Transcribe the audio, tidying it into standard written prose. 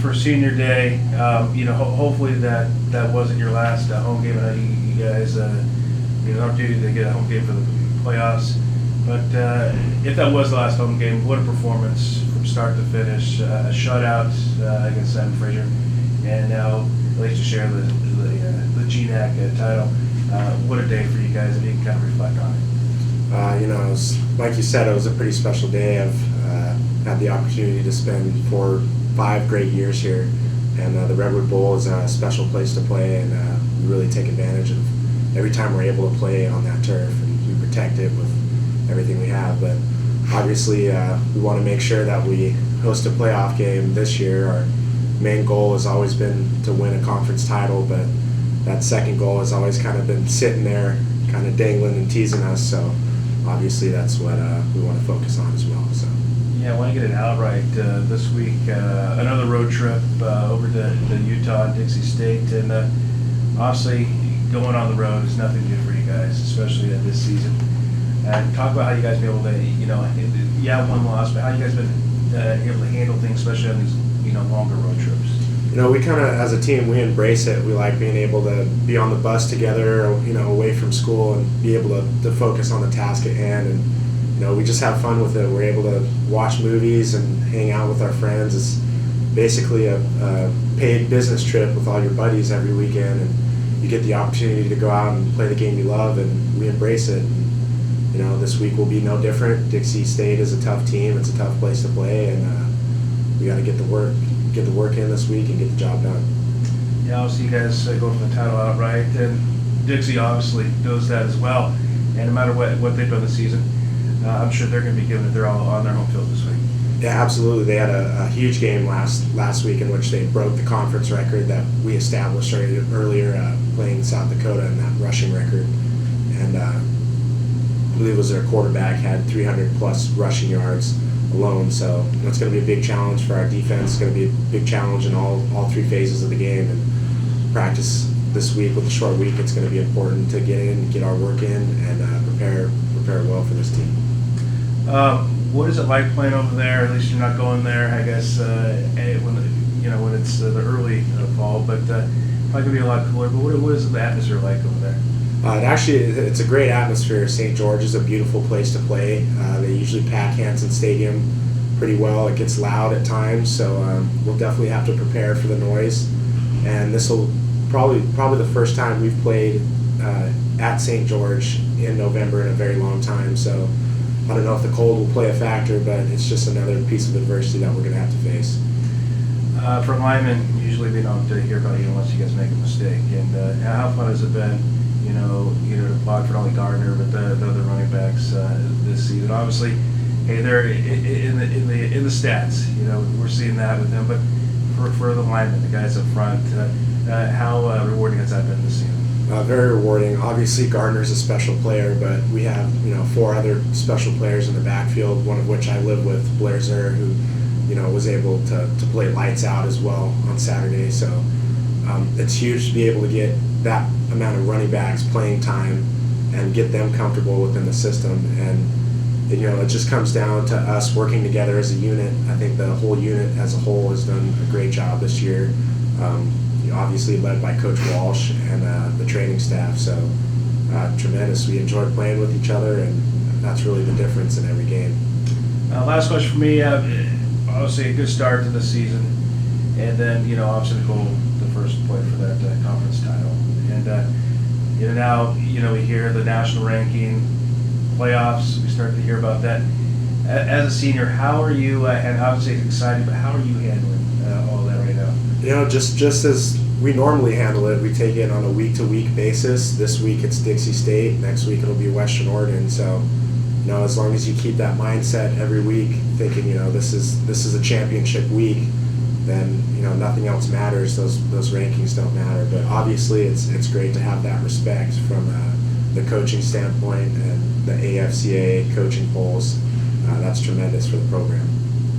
for Senior Day. Hopefully that wasn't your last home game. I know you guys, opportunity to get a home game for the playoffs. But if that was the last home game, what a performance from start to finish. A shutout against Sam Frazier, and now at least to share the GNAC title. What a day for you guys, if you can kind of reflect on it. It was, like you said, it was a pretty special day. I've had the opportunity to spend 4-5 great years here, and the Redwood Bowl is a special place to play, and we really take advantage of every time we're able to play on that turf, and we protect it with everything we have. But obviously we want to make sure that we host a playoff game this year. Our main goal has always been to win a conference title, but that second goal has always kind of been sitting there, kind of dangling and teasing us. So obviously that's what we want to focus on as well. So yeah, I want to get it outright this week. Another road trip over to Utah and Dixie State, and obviously going on the road is nothing new for you guys, especially this season. And talk about how you guys been able to, one loss, but how you guys been able to handle things, especially on these longer road trips. We kind of, as a team, we embrace it. We like being able to be on the bus together, away from school, and be able to focus on the task at hand. And we just have fun with it. We're able to watch movies and hang out with our friends. It's basically a paid business trip with all your buddies every weekend, and you get the opportunity to go out and play the game you love, and we embrace it. And, this week will be no different. Dixie State is a tough team. It's a tough place to play, and we got to get the work in this week and get the job done. Yeah, obviously you guys go for the title outright, and Dixie obviously knows that as well. And no matter what they've done this season, I'm sure they're going to be giving it their all on their home field this week. Yeah, absolutely. They had a huge game last week in which they broke the conference record that we established earlier playing South Dakota in that rushing record. And I believe it was their quarterback had 300-plus rushing yards alone. So it's going to be a big challenge for our defense. It's going to be a big challenge in all three phases of the game. And practice this week with a short week, it's going to be important to get in, get our work in, and prepare well for this team. What is it like playing over there? At least you're not going there, I guess, when it's the early fall, but probably gonna be a lot cooler. But what is the atmosphere like over there? It's a great atmosphere. St. George is a beautiful place to play. They usually pack Hanson Stadium pretty well. It gets loud at times, so we'll definitely have to prepare for the noise. And this will probably the first time we've played at St. George in November in a very long time. So I don't know if the cold will play a factor, but it's just another piece of adversity that we're going to have to face. For linemen, usually they don't hear about you unless you guys make a mistake. And how fun has it been, to block for not only Gardner but the other running backs this season? Obviously, hey, they're in the stats. We're seeing that with them. But for the linemen, the guys up front, how rewarding has that been this season? Very rewarding. Obviously, Gardner's a special player, but we have 4 other special players in the backfield. One of which I live with, Blair Zer, who was able to play lights out as well on Saturday. So it's huge to be able to get that amount of running backs playing time and get them comfortable within the system. And it just comes down to us working together as a unit. I think the whole unit as a whole has done a great job this year. Obviously led by Coach Walsh and the training staff. So tremendous. We enjoy playing with each other, and that's really the difference in every game. Last question for me. Obviously a good start to the season, and then obviously the first point for that conference title. And now we hear the national ranking, playoffs. We start to hear about that. As a senior, how are you? And obviously it's exciting, but how are you handling all that right now? Just as we normally handle it, we take it on a week-to-week basis. This week it's Dixie State. Next week it'll be Western Oregon. So, as long as you keep that mindset every week, thinking this is a championship week, then nothing else matters. Those rankings don't matter. But obviously it's great to have that respect from the coaching standpoint and the AFCA coaching polls. That's tremendous for the program.